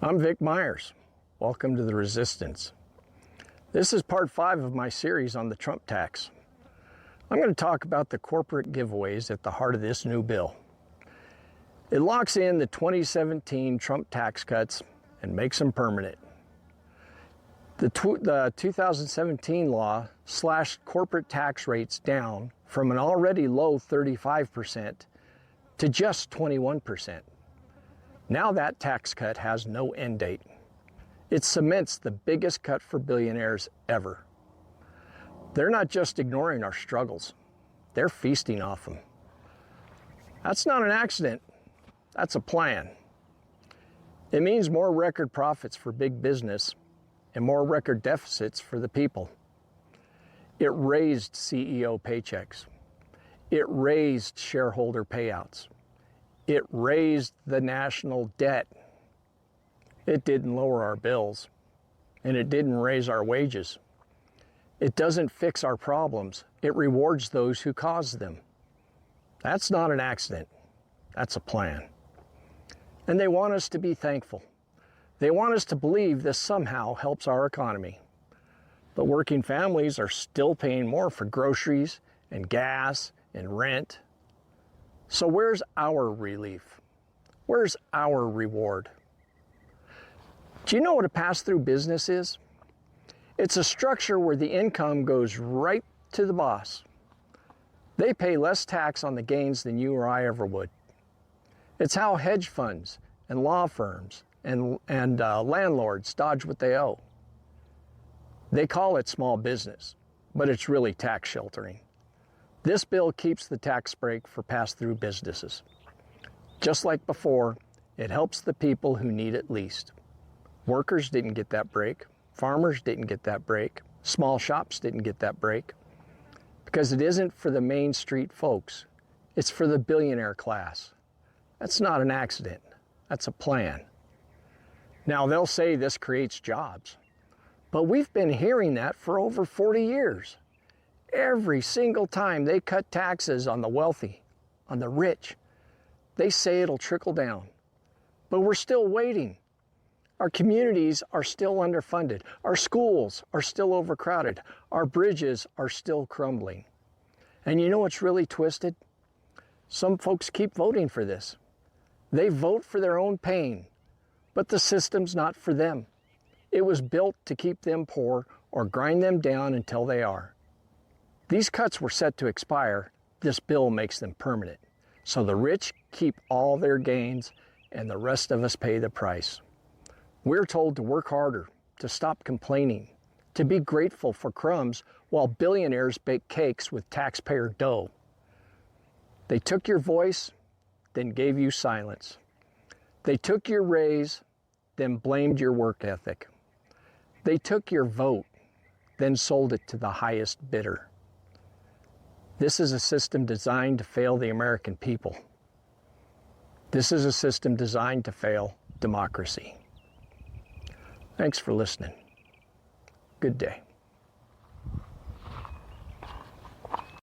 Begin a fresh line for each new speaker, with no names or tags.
I'm Vic Myers. Welcome to The Resistance. This is part 5 of my series on the Trump tax. I'm going to talk about the corporate giveaways at the heart of this new bill. It locks in the 2017 Trump tax cuts and makes them permanent. The 2017 law slashed corporate tax rates down from an already low 35% to just 21%. Now that tax cut has no end date. It cements the biggest cut for billionaires ever. They're not just ignoring our struggles, they're feasting off them. That's not an accident, that's a plan. It means more record profits for big business and more record deficits for the people. It raised CEO paychecks. It raised shareholder payouts. It raised the national debt. It didn't lower our bills, and it didn't raise our wages. It doesn't fix our problems. It rewards those who caused them. That's not an accident. That's a plan. And they want us to be thankful. They want us to believe this somehow helps our economy. But working families are still paying more for groceries and gas and rent. So where's our relief? Where's our reward? Do you know what a pass-through business is? It's a structure where the income goes right to the boss. They pay less tax on the gains than you or I ever would. It's how hedge funds and law firms and landlords dodge what they owe. They call it small business, but it's really tax sheltering. This bill keeps the tax break for pass-through businesses. Just like before, it helps the people who need it least. Workers didn't get that break. Farmers didn't get that break. Small shops didn't get that break. Because it isn't for the Main Street folks. It's for the billionaire class. That's not an accident. That's a plan. Now, they'll say this creates jobs. But we've been hearing that for over 40 years. Every single time they cut taxes on the wealthy, on the rich, they say it'll trickle down. But we're still waiting. Our communities are still underfunded. Our schools are still overcrowded. Our bridges are still crumbling. And you know what's really twisted? Some folks keep voting for this. They vote for their own pain, but the system's not for them. It was built to keep them poor or grind them down until they are. These cuts were set to expire. This bill makes them permanent. So the rich keep all their gains and the rest of us pay the price. We're told to work harder, to stop complaining, to be grateful for crumbs while billionaires bake cakes with taxpayer dough. They took your voice, then gave you silence. They took your raise, then blamed your work ethic. They took your vote, then sold it to the highest bidder. This is a system designed to fail the American people. This is a system designed to fail democracy. Thanks for listening. Good day.